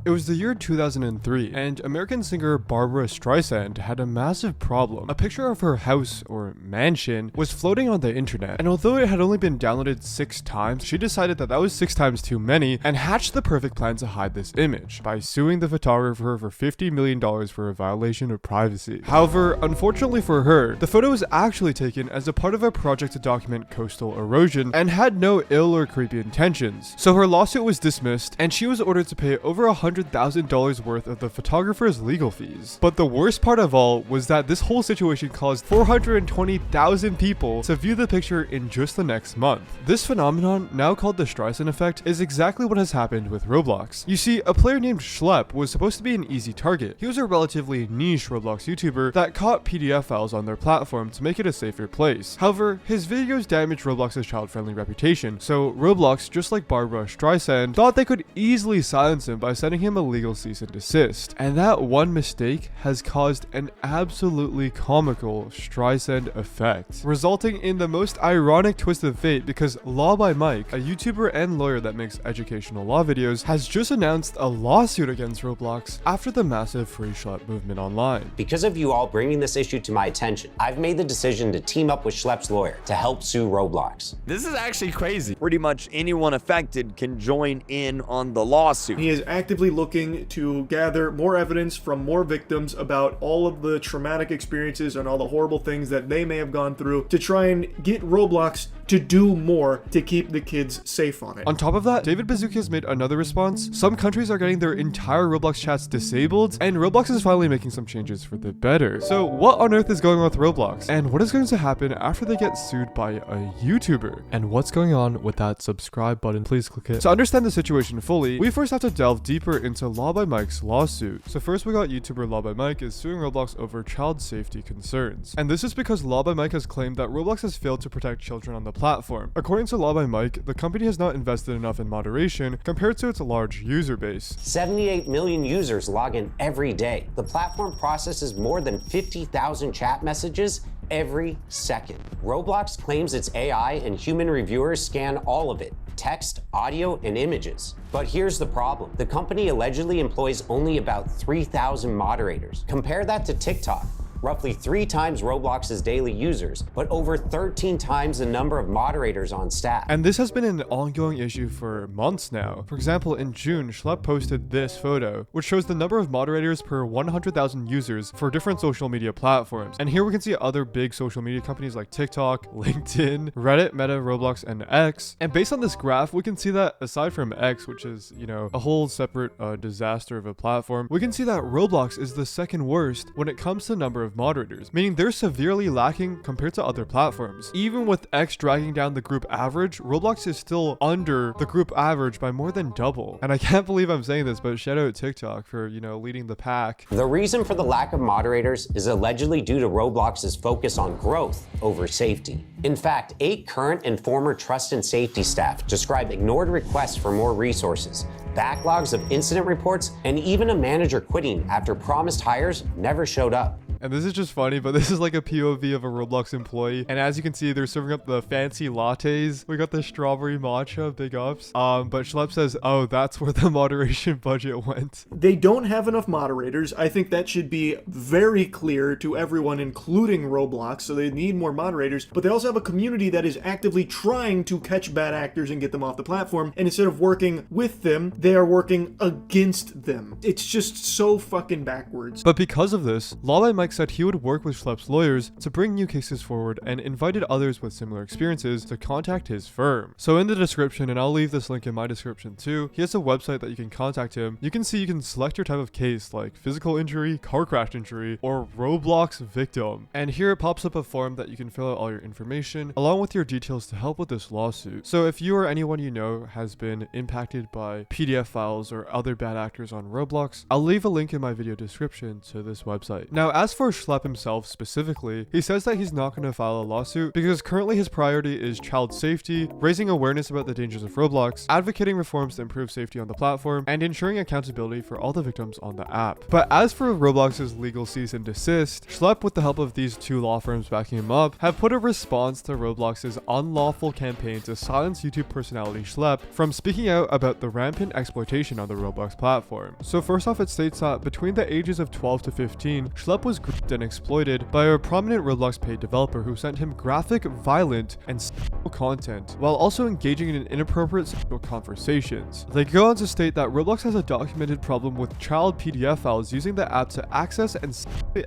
It was the year 2003, and American singer Barbra Streisand had a massive problem. A picture of her house, or mansion, was floating on the internet, and although it had only been downloaded 6 times, she decided that was 6 times too many, and hatched the perfect plan to hide this image, by suing the photographer for $50 million for a violation of privacy. However, unfortunately for her, the photo was actually taken as a part of a project to document coastal erosion, and had no ill or creepy intentions. So her lawsuit was dismissed, and she was ordered to pay over $100,000 worth of the photographer's legal fees. But the worst part of all was that this whole situation caused 420,000 people to view the picture in just the next month. This phenomenon, now called the Streisand effect, is exactly what has happened with Roblox. You see, a player named Schlep was supposed to be an easy target. He was a relatively niche Roblox YouTuber that caught PDF files on their platform to make it a safer place. However, his videos damaged Roblox's child-friendly reputation, so Roblox, just like Barbra Streisand, thought they could easily silence him by sending him a legal cease and desist. And that one mistake has caused an absolutely comical Streisand effect, resulting in the most ironic twist of fate because Lawbymike, a YouTuber and lawyer that makes educational law videos, has just announced a lawsuit against Roblox after the massive free Schlep movement online. Because of you all bringing this issue to my attention, I've made the decision to team up with Schlepp's lawyer to help sue Roblox. This is actually crazy. Pretty much anyone affected can join in on the lawsuit. He is actively looking to gather more evidence from more victims about all of the traumatic experiences and all the horrible things that they may have gone through to try and get Roblox to do more to keep the kids safe on it. On top of that, David Baszucki has made another response. Some countries are getting their entire Roblox chats disabled, and Roblox is finally making some changes for the better. So what on earth is going on with Roblox? And what is going to happen after they get sued by a YouTuber? And what's going on with that subscribe button? Please click it. To understand the situation fully, we first have to delve deeper into Lawbymike's lawsuit. So first we got YouTuber Lawbymike is suing Roblox over child safety concerns. And this is because Lawbymike has claimed that Roblox has failed to protect children on the platform. According to Lawbymike, the company has not invested enough in moderation compared to its large user base. 78 million users log in every day. The platform processes more than 50,000 chat messages every second. Roblox claims its AI and human reviewers scan all of it: text, audio, and images. But here's the problem. The company allegedly employs only about 3,000 moderators. Compare that to TikTok. Roughly 3 times Roblox's daily users, but over 13 times the number of moderators on staff. And this has been an ongoing issue for months now. For example, in June, Schlep posted this photo, which shows the number of moderators per 100,000 users for different social media platforms. And here we can see other big social media companies like TikTok, LinkedIn, Reddit, Meta, Roblox, and X. And based on this graph, we can see that aside from X, which is, a whole separate disaster of a platform, we can see that Roblox is the second worst when it comes to number of moderators, meaning they're severely lacking compared to other platforms. Even with X dragging down the group average, Roblox is still under the group average by more than double. And I can't believe I'm saying this, but shout out TikTok for, leading the pack. The reason for the lack of moderators is allegedly due to Roblox's focus on growth over safety. In fact, 8 current and former trust and safety staff describe ignored requests for more resources, backlogs of incident reports, and even a manager quitting after promised hires never showed up. And this is just funny, but this is like a POV of a Roblox employee. And as you can see, they're serving up the fancy lattes. We got the strawberry matcha, big ups. But Schlep says, oh, that's where the moderation budget went. They don't have enough moderators. I think that should be very clear to everyone, including Roblox. So they need more moderators, but they also have a community that is actively trying to catch bad actors and get them off the platform. And instead of working with them, they are working against them. It's just so fucking backwards. But because of this, Lawbymike said he would work with Schlepp's lawyers to bring new cases forward and invited others with similar experiences to contact his firm. So in the description, and I'll leave this link in my description too, he has a website that you can contact him. You can select your type of case like physical injury, car crash injury, or Roblox victim. And here it pops up a form that you can fill out all your information along with your details to help with this lawsuit. So if you or anyone you know has been impacted by PDF files or other bad actors on Roblox, I'll leave a link in my video description to this website. Now, as for Schlep himself specifically, he says that he's not going to file a lawsuit because currently his priority is child safety, raising awareness about the dangers of Roblox, advocating reforms to improve safety on the platform, and ensuring accountability for all the victims on the app. But as for Roblox's legal cease and desist, Schlep, with the help of these two law firms backing him up, have put a response to Roblox's unlawful campaign to silence YouTube personality Schlep from speaking out about the rampant exploitation on the Roblox platform. So first off, it states that between the ages of 12 to 15, Schlep was groomed and exploited by a prominent Roblox paid developer who sent him graphic, violent, and sexual content, while also engaging in inappropriate sexual conversations. They go on to state that Roblox has a documented problem with child PDF files using the app to access and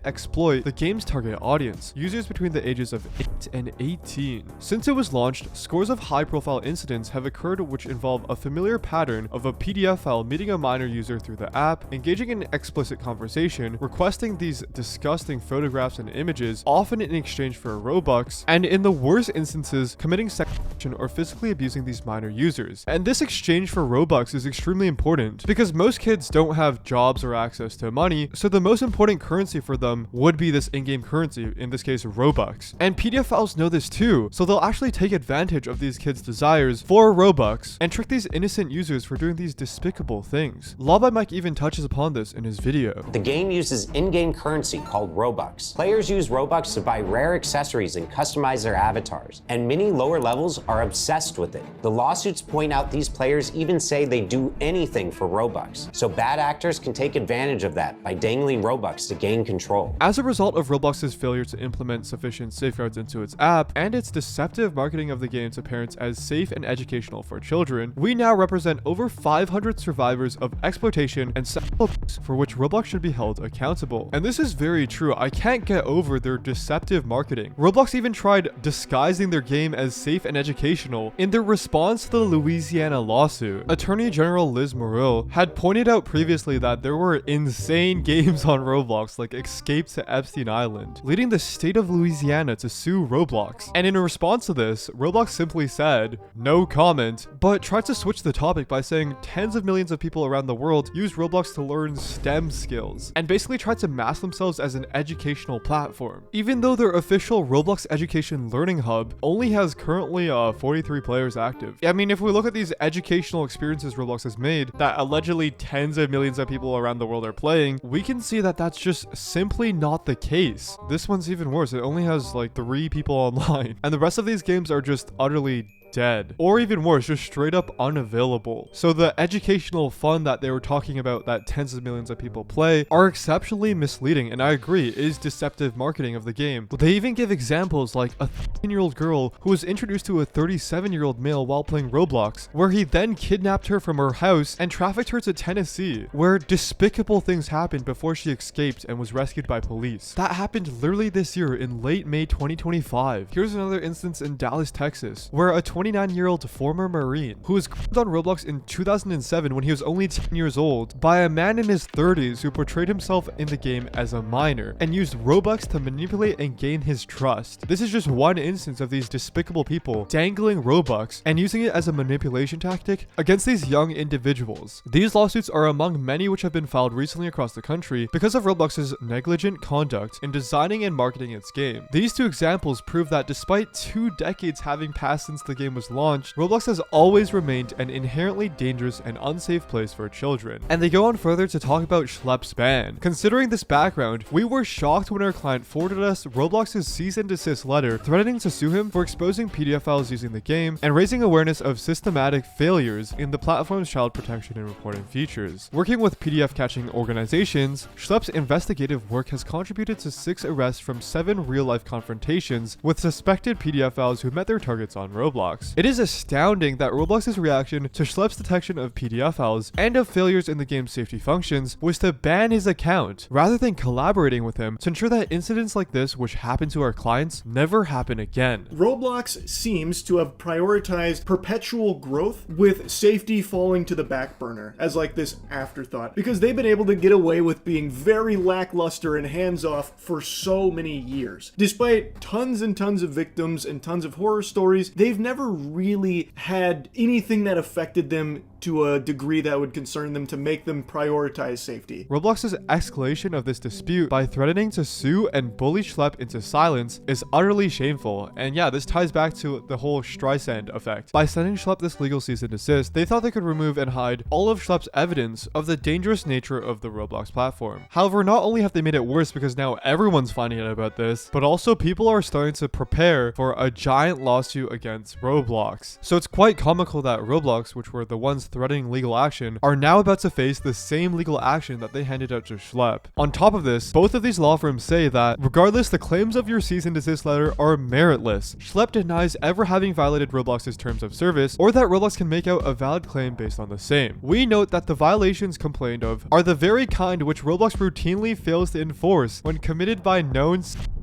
exploit the game's target audience, users between the ages of 8 and 18. Since it was launched, scores of high-profile incidents have occurred which involve a familiar pattern of a PDF file meeting a minor user through the app, engaging in explicit conversation, requesting these disgusting photographs and images, often in exchange for Robux, and in the worst instances, committing sexual or physically abusing these minor users. And this exchange for Robux is extremely important because most kids don't have jobs or access to money, so the most important currency for them would be this in-game currency, in this case Robux. And PDF files know this too, so they'll actually take advantage of these kids' desires for Robux and trick these innocent users for doing these despicable things. lawbymike even touches upon this in his video. The game uses in-game currency called Robux. Players use Robux to buy rare accessories and customize their avatars, and many lower levels are obsessed with it. The lawsuits point out these players even say they do anything for Robux, so bad actors can take advantage of that by dangling Robux to gain control. As a result of Roblox's failure to implement sufficient safeguards into its app and its deceptive marketing of the game to parents as safe and educational for children, we now represent over 500 survivors of exploitation and sexual abuse for which Roblox should be held accountable. And this is very true. I can't get over their deceptive marketing. Roblox even tried disguising their game as safe and educational in their response to the Louisiana lawsuit. Attorney General Liz Muriel had pointed out previously that there were insane games on Roblox like Escape to Epstein Island, leading the state of Louisiana to sue Roblox. And in response to this, Roblox simply said, "No comment," but tried to switch the topic by saying tens of millions of people around the world use Roblox to learn STEM skills, and basically tried to mask themselves as an educational platform. Even though their official Roblox Education Learning Hub only has currently 43 players active. I mean, if we look at these educational experiences Roblox has made that allegedly tens of millions of people around the world are playing, we can see that that's just simply not the case. This one's even worse. It only has like 3 people online, and the rest of these games are just utterly dead, or even worse, just straight up unavailable. So the educational fun that they were talking about that tens of millions of people play are exceptionally misleading, and I agree, is deceptive marketing of the game. But they even give examples like a 13-year-old girl who was introduced to a 37-year-old male while playing Roblox, where he then kidnapped her from her house and trafficked her to Tennessee, where despicable things happened before she escaped and was rescued by police. That happened literally this year in late May 2025. Here's another instance in Dallas, Texas, where a 29-year-old former Marine who was groomed on Roblox in 2007 when he was only 10 years old by a man in his 30s who portrayed himself in the game as a minor and used Robux to manipulate and gain his trust. This is just one instance of these despicable people dangling Robux and using it as a manipulation tactic against these young individuals. These lawsuits are among many which have been filed recently across the country because of Roblox's negligent conduct in designing and marketing its game. These two examples prove that despite 2 decades having passed since the game was launched, Roblox has always remained an inherently dangerous and unsafe place for children. And they go on further to talk about Schlep's ban. Considering this background, we were shocked when our client forwarded us Roblox's cease and desist letter threatening to sue him for exposing PDF files using the game and raising awareness of systematic failures in the platform's child protection and reporting features. Working with PDF catching organizations, Schlep's investigative work has contributed to 6 arrests from 7 real-life confrontations with suspected PDF files who met their targets on Roblox. It is astounding that Roblox's reaction to Schlep's detection of PDF files and of failures in the game's safety functions was to ban his account, rather than collaborating with him to ensure that incidents like this, which happen to our clients, never happen again. Roblox seems to have prioritized perpetual growth with safety falling to the back burner as like this afterthought, because they've been able to get away with being very lackluster and hands-off for so many years. Despite tons and tons of victims and tons of horror stories, they've never really had anything that affected them to a degree that would concern them to make them prioritize safety. Roblox's escalation of this dispute by threatening to sue and bully Schlepp into silence is utterly shameful, and yeah, this ties back to the whole Streisand effect. By sending Schlepp this legal cease and desist, they thought they could remove and hide all of Schlepp's evidence of the dangerous nature of the Roblox platform. However, not only have they made it worse because now everyone's finding out about this, but also people are starting to prepare for a giant lawsuit against Roblox. So it's quite comical that Roblox, which were the ones threatening legal action, are now about to face the same legal action that they handed out to Schlepp. On top of this, both of these law firms say that regardless, the claims of your cease and desist letter are meritless. Schlepp denies ever having violated Roblox's terms of service, or that Roblox can make out a valid claim based on the same. We note that the violations complained of are the very kind which Roblox routinely fails to enforce when committed by known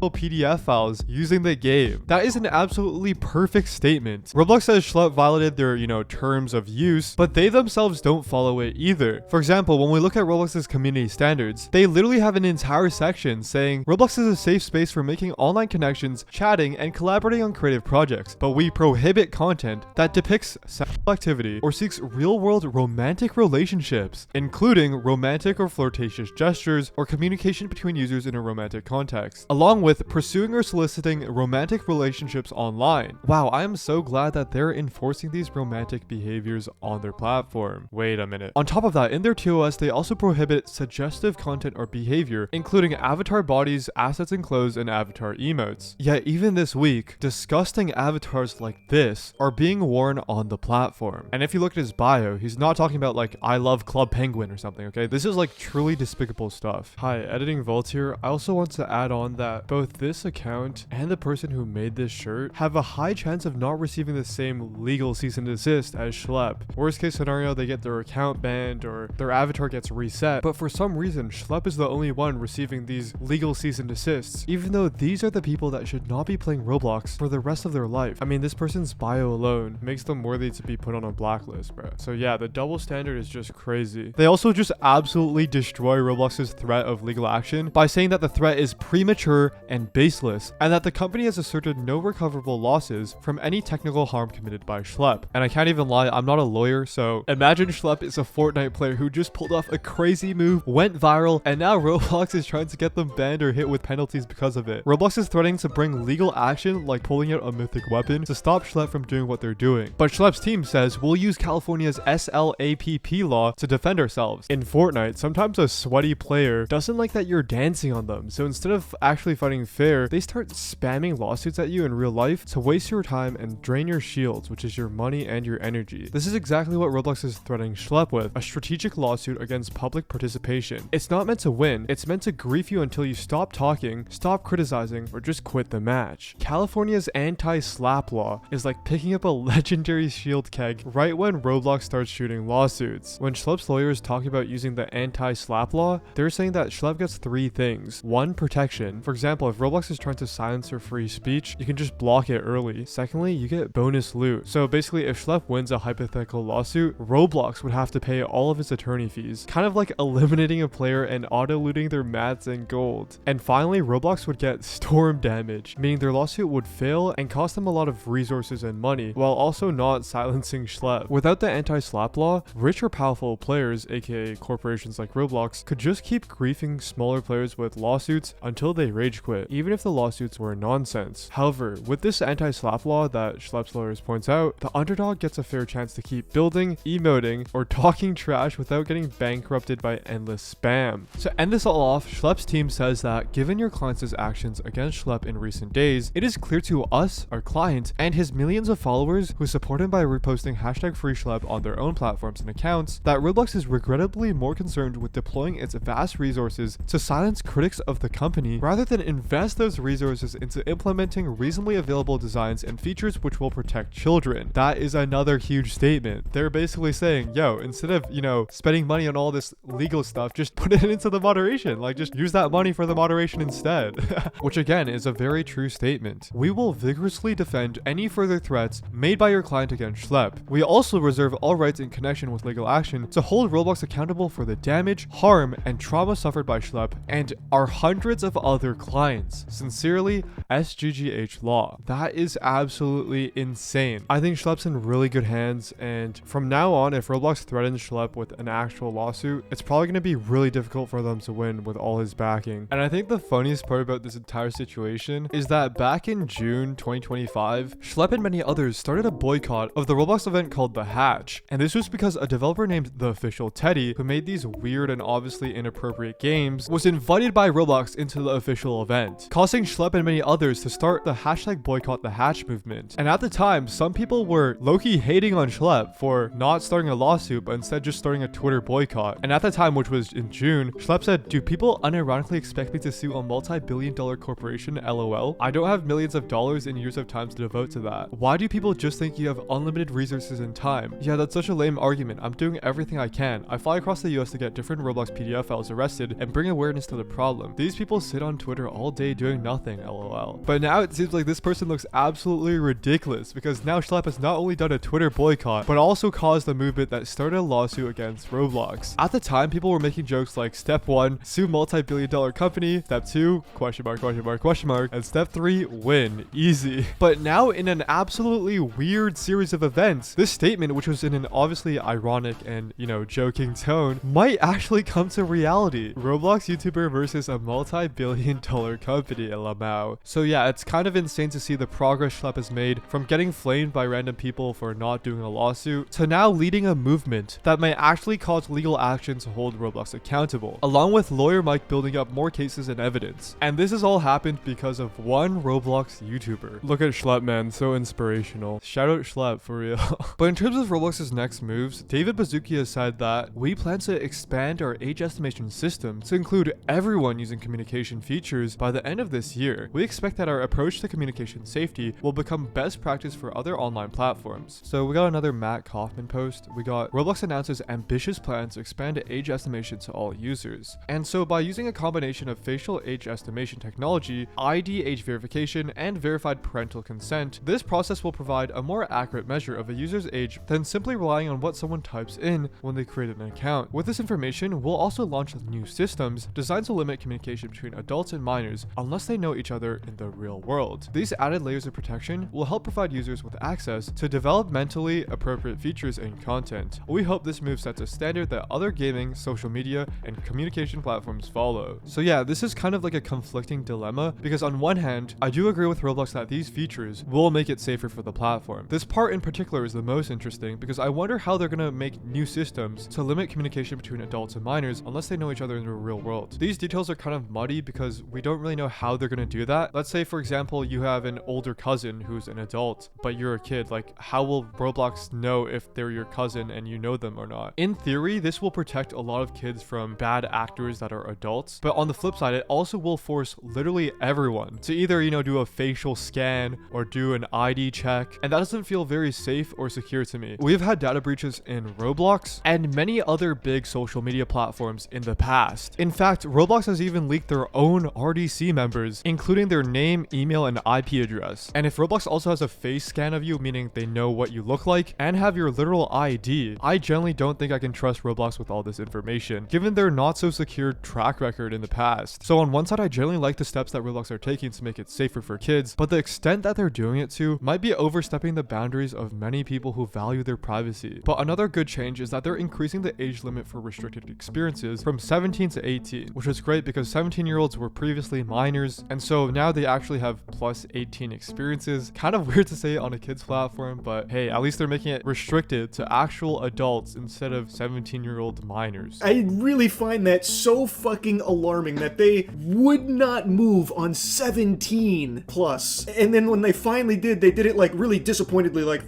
PDF files using the game. That is an absolutely perfect statement. Roblox says Schlepp violated their, terms of use, but they themselves don't follow it either. For example, when we look at Roblox's community standards, they literally have an entire section saying Roblox is a safe space for making online connections, chatting, and collaborating on creative projects, but we prohibit content that depicts sexual activity or seeks real-world romantic relationships, including romantic or flirtatious gestures or communication between users in a romantic context, along with pursuing or soliciting romantic relationships online. Wow, I am so glad that they're enforcing these romantic behaviors on their platform. Wait a minute. On top of that, in their TOS, they also prohibit suggestive content or behavior, including avatar bodies, assets and clothes, and avatar emotes. Yet even this week, disgusting avatars like this are being worn on the platform. And if you look at his bio, he's not talking about like, I love Club Penguin or something, okay? This is like truly despicable stuff. Hi, Editing Vault here. I also want to add on that both this account and the person who made this shirt have a high chance of not receiving the same legal cease and desist as Schlepp. Worst case scenario, they get their account banned or their avatar gets reset, but for some reason, Schlepp is the only one receiving these legal cease and desists, even though these are the people that should not be playing Roblox for the rest of their life. I mean, this person's bio alone makes them worthy to be put on a blacklist, bro. So yeah, the double standard is just crazy. They also just absolutely destroy Roblox's threat of legal action by saying that the threat is premature and baseless, and that the company has asserted no recoverable losses from any technical harm committed by Schlepp. And I can't even lie, I'm not a lawyer, so imagine Schlepp is a Fortnite player who just pulled off a crazy move, went viral, and now Roblox is trying to get them banned or hit with penalties because of it. Roblox is threatening to bring legal action, like pulling out a mythic weapon, to stop Schlepp from doing what they're doing. But Schlepp's team says, we'll use California's SLAPP law to defend ourselves. In Fortnite, sometimes a sweaty player doesn't like that you're dancing on them, so instead of actually fighting fair, they start spamming lawsuits at you in real life to waste your time and drain your shields, which is your money and your energy. This is exactly what Roblox is threatening Schlepp with, a strategic lawsuit against public participation. It's not meant to win, it's meant to grief you until you stop talking, stop criticizing, or just quit the match. California's anti-slap law is like picking up a legendary shield keg right when Roblox starts shooting lawsuits. When Schlepp's lawyers talk about using the anti-slap law, they're saying that Schlepp gets 3 things. 1, protection. For example, if Roblox is trying to silence your free speech, you can just block it early. Secondly, you get bonus loot. So basically, if Schlepp wins a hypothetical lawsuit, Roblox would have to pay all of its attorney fees, kind of like eliminating a player and auto-looting their mats and gold. And finally, Roblox would get storm damage, meaning their lawsuit would fail and cost them a lot of resources and money, while also not silencing Schlepp. Without the anti-slap law, rich or powerful players, aka corporations like Roblox, could just keep griefing smaller players with lawsuits until they rage quit, even if the lawsuits were nonsense. However, with this anti-slap law that Schlepp's lawyers points out, the underdog gets a fair chance to keep building, emoting, or talking trash without getting bankrupted by endless spam. To end this all off, Schlepp's team says that given your clients' actions against Schlepp in recent days, it is clear to us, our client, and his millions of followers who support him by reposting #FreeSchlepp on their own platforms and accounts, that Roblox is regrettably more concerned with deploying its vast resources to silence critics of the company rather than invest those resources into implementing reasonably available designs and features which will protect children. That is another huge statement. They're basically saying, yo, instead of, spending money on all this legal stuff, just put it into the moderation. Like, just use that money for the moderation instead. Which again is a very true statement. We will vigorously defend any further threats made by your client against Schlepp. We also reserve all rights in connection with legal action to hold Roblox accountable for the damage, harm, and trauma suffered by Schlepp and our hundreds of other clients. Compliance. Sincerely, SGGH Law. That is absolutely insane. I think Schlepp's in really good hands, and from now on, if Roblox threatens Schlepp with an actual lawsuit, it's probably going to be really difficult for them to win with all his backing. And I think the funniest part about this entire situation is that back in June 2025, Schlepp and many others started a boycott of the Roblox event called The Hatch, and this was because a developer named The Official Teddy, who made these weird and obviously inappropriate games, was invited by Roblox into the official event, causing Schlepp and many others to start the hashtag boycott the Hatch movement. And at the time, some people were low-key hating on Schlepp for not starting a lawsuit, but instead just starting a Twitter boycott. And at the time, which was in June, Schlepp said, "Do people unironically expect me to sue a multi-billion-dollar corporation? LOL. I don't have millions of dollars and years of time to devote to that. Why do people just think you have unlimited resources and time? Yeah, that's such a lame argument. I'm doing everything I can. I fly across the US to get different Roblox PDF files arrested and bring awareness to the problem. These people sit on Twitter all day doing nothing, LOL." But now it seems like this person looks absolutely ridiculous, because now Schlepp has not only done a Twitter boycott, but also caused a movement that started a lawsuit against Roblox. At the time, people were making jokes like, step 1, sue multi-billion-dollar company, step 2, question mark, and step 3, win. Easy. But now, in an absolutely weird series of events, this statement, which was in an obviously ironic and, joking tone, might actually come to reality. Roblox YouTuber versus a multi-billion-dollar company, LMAO. So yeah, it's kind of insane to see the progress Schlepp has made from getting flamed by random people for not doing a lawsuit to now leading a movement that may actually cause legal action to hold Roblox accountable, along with lawyer Mike building up more cases and evidence. And this has all happened because of one Roblox YouTuber. Look at Schlepp, man, so inspirational. Shout out Schlepp, for real. But in terms of Roblox's next moves, David Baszucki has said that we plan to expand our age estimation system to include everyone using communication features by the end of this year. We expect that our approach to communication safety will become best practice for other online platforms. So we got another Matt Kaufman post. We got Roblox announces ambitious plans to expand age estimation to all users. And so by using a combination of facial age estimation technology, ID age verification, and verified parental consent, this process will provide a more accurate measure of a user's age than simply relying on what someone types in when they create an account. With this information, we'll also launch new systems designed to limit communication between adults and minors unless they know each other in the real world. These added layers of protection will help provide users with access to developmentally appropriate features and content. We hope this move sets a standard that other gaming, social media, and communication platforms follow. So yeah, this is kind of like a conflicting dilemma, because on one hand, I do agree with Roblox that these features will make it safer for the platform. This part in particular is the most interesting, because I wonder how they're gonna make new systems to limit communication between adults and minors unless they know each other in the real world. These details are kind of muddy because we don't really know how they're gonna do that. Let's say, for example, you have an older cousin who's an adult, but you're a kid. Like, how will Roblox know if they're your cousin and you know them or not? In theory, this will protect a lot of kids from bad actors that are adults, but on the flip side, it also will force literally everyone to either, do a facial scan or do an ID check, and that doesn't feel very safe or secure to me. We've had data breaches in Roblox and many other big social media platforms in the past. In fact, Roblox has even leaked their own RDC members, including their name, email, and IP address. And if Roblox also has a face scan of you, meaning they know what you look like, and have your literal ID, I generally don't think I can trust Roblox with all this information, given their not so secure track record in the past. So on one side, I generally like the steps that Roblox are taking to make it safer for kids, but the extent that they're doing it to might be overstepping the boundaries of many people who value their privacy. But another good change is that they're increasing the age limit for restricted experiences from 17 to 18, which is great because 17-year-olds were previously minors, and so now they actually have plus 18 experiences. Kind of weird to say on a kid's platform, but hey, at least they're making it restricted to actual adults instead of 17-year-old minors. I really find that so fucking alarming that they would not move on 17 plus. And then when they finally did, they did it like really disappointedly, like,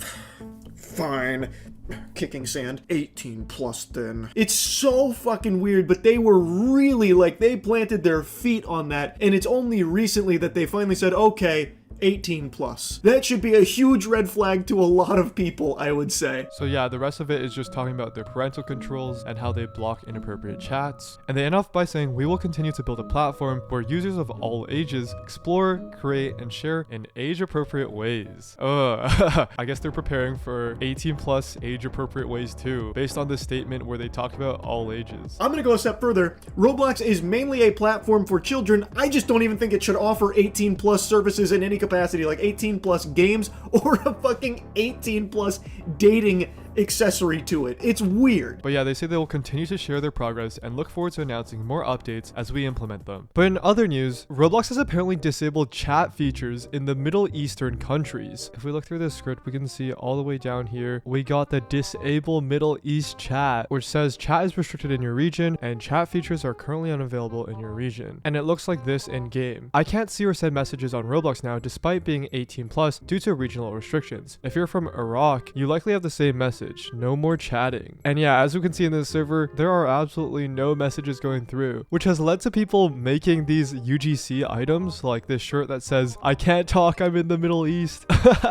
fine. Kicking sand. 18 plus then. It's so fucking weird, but they were really, like, they planted their feet on that, and it's only recently that they finally said, okay, 18 plus. That should be a huge red flag to a lot of people, I would say. So yeah, the rest of it is just talking about their parental controls and how they block inappropriate chats. And they end off by saying, we will continue to build a platform where users of all ages explore, create, and share in age-appropriate ways. I guess they're preparing for 18 plus age-appropriate ways too, based on this statement where they talk about all ages. I'm gonna go a step further. Roblox is mainly a platform for children. I just don't even think it should offer 18 plus services in any capacity, like 18 plus games or a fucking 18 plus dating accessory to it. It's weird. But yeah, they say they will continue to share their progress and look forward to announcing more updates as we implement them. But in other news, Roblox has apparently disabled chat features in the Middle Eastern countries. If we look through this script, we can see all the way down here, we got the disable Middle East chat, which says chat is restricted in your region and chat features are currently unavailable in your region. And it looks like this in game. I can't see or send messages on Roblox now despite being 18 plus due to regional restrictions. If you're from Iraq, you likely have the same message. No more chatting. And yeah, as we can see in this server, there are absolutely no messages going through, which has led to people making these UGC items, like this shirt that says, I can't talk, I'm in the Middle East.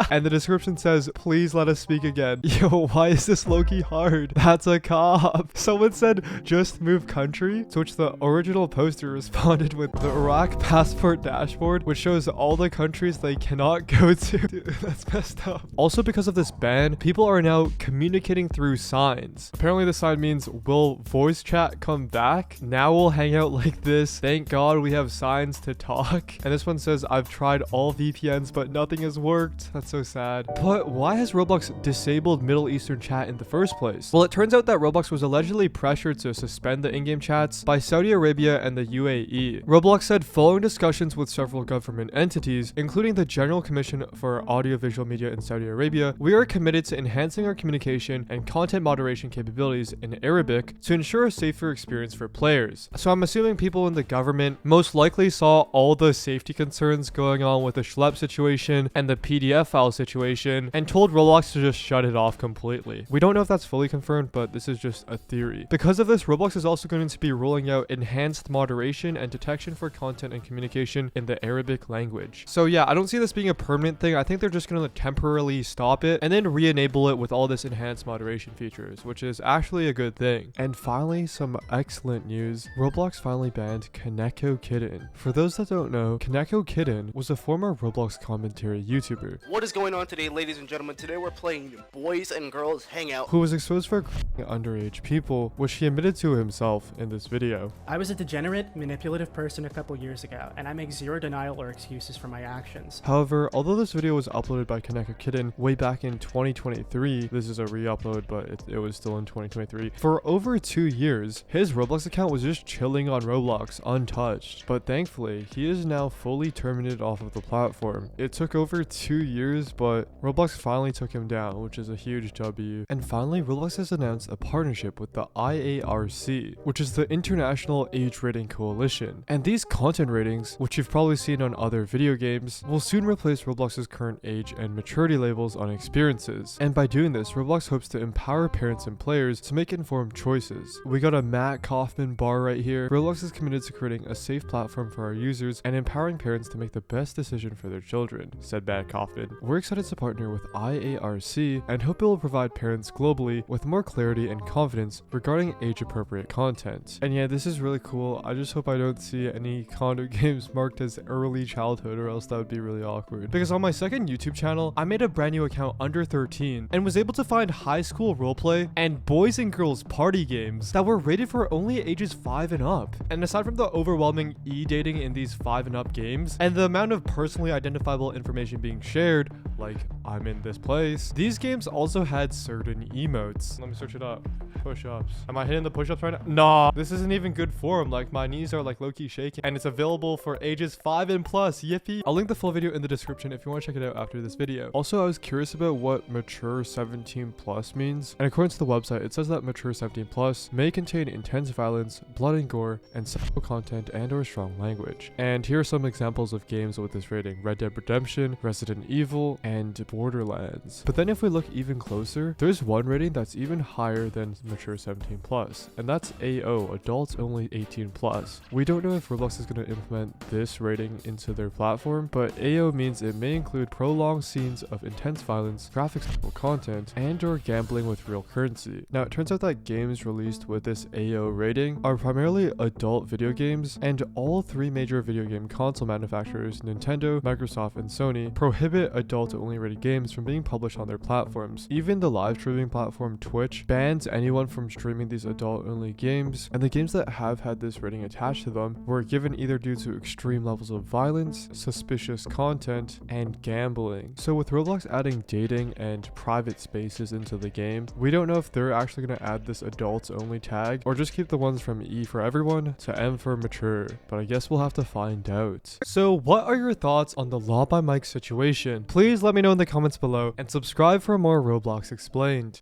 And the description says, please let us speak again. Yo, why is this low-key hard? That's a cop. Someone said, just move country, to which the original poster responded with the Iraq passport dashboard, which shows all the countries they cannot go to. Dude, that's messed up. Also, because of this ban, people are now communicating through signs. Apparently the sign means, will voice chat come back? Now we'll hang out like this. Thank God we have signs to talk. And this one says, I've tried all VPNs, but nothing has worked. That's so sad. But why has Roblox disabled Middle Eastern chat in the first place? Well, it turns out that Roblox was allegedly pressured to suspend the in-game chats by Saudi Arabia and the UAE. Roblox said, following discussions with several government entities, including the General Commission for Audiovisual Media in Saudi Arabia, we are committed to enhancing our communication and content moderation capabilities in Arabic to ensure a safer experience for players. So I'm assuming people in the government most likely saw all the safety concerns going on with the Schlep situation and the PDF file situation and told Roblox to just shut it off completely. We don't know if that's fully confirmed, but this is just a theory. Because of this, Roblox is also going to be rolling out enhanced moderation and detection for content and communication in the Arabic language. So yeah, I don't see this being a permanent thing. I think they're just going to temporarily stop it and then re-enable it with all this enhanced moderation features, which is actually a good thing. And finally, some excellent news. Roblox finally banned Kaneko Kitten. For those that don't know, Kaneko Kitten was a former Roblox commentary YouTuber. What is going on today, ladies and gentlemen? Today we're playing Boys and Girls Hangout. Who was exposed for underage people, which he admitted to himself in this video. I was a degenerate, manipulative person a couple years ago, and I make zero denial or excuses for my actions. However, although this video was uploaded by Kaneko Kitten way back in 2023, this is a re-upload, but it was still in 2023. For over 2 years, his Roblox account was just chilling on Roblox untouched. But thankfully, he is now fully terminated off of the platform. It took over 2 years, but Roblox finally took him down, which is a huge W. And finally, Roblox has announced a partnership with the IARC, which is the International Age Rating Coalition. And these content ratings, which you've probably seen on other video games, will soon replace Roblox's current age and maturity labels on experiences. And by doing this, Roblox hopes to empower parents and players to make informed choices. We got a Matt Kaufman bar right here. Roblox is committed to creating a safe platform for our users and empowering parents to make the best decision for their children, said Matt Kaufman. We're excited to partner with IARC and hope it will provide parents globally with more clarity and confidence regarding age-appropriate content. And yeah, this is really cool. I just hope I don't see any content games marked as early childhood, or else that would be really awkward. Because on my second YouTube channel, I made a brand new account under 13 and was able to find high school roleplay and boys and girls party games that were rated for only ages 5 and up. And aside from the overwhelming e-dating in these 5 and up games and the amount of personally identifiable information being shared, like I'm in this place, these games also had certain emotes. Let me search it up. Push-ups. Am I hitting the push-ups right now? Nah, this isn't even good form. Like my knees are like low-key shaking, and it's available for ages 5 and plus. Yippee. I'll link the full video in the description if you want to check it out after this video. Also, I was curious about what mature 17 plus means, and according to the website, it says that mature 17 plus may contain intense violence, blood and gore, and sexual content and or strong language. And here are some examples of games with this rating: Red Dead Redemption, Resident Evil, and Borderlands. But then if we look even closer, there's one rating that's even higher than mature 17 plus, and that's AO, adults only 18 plus. We don't know if Roblox is going to implement this rating into their platform, but AO means it may include prolonged scenes of intense violence, graphics content, and or gambling with real currency. Now it turns out that games released with this AO rating are primarily adult video games, and all three major video game console manufacturers, Nintendo, Microsoft, and Sony, prohibit adult-only rated games from being published on their platforms. Even the live streaming platform Twitch bans anyone from streaming these adult-only games, and the games that have had this rating attached to them were given either due to extreme levels of violence, suspicious content, and gambling. So with Roblox adding dating and private spaces into the game, we don't know if they're actually going to add this adults-only tag, or just keep the ones from E for everyone to M for mature, but I guess we'll have to find out. So what are your thoughts on the Law by Mike situation? Please let me know in the comments below, and subscribe for more Roblox Explained.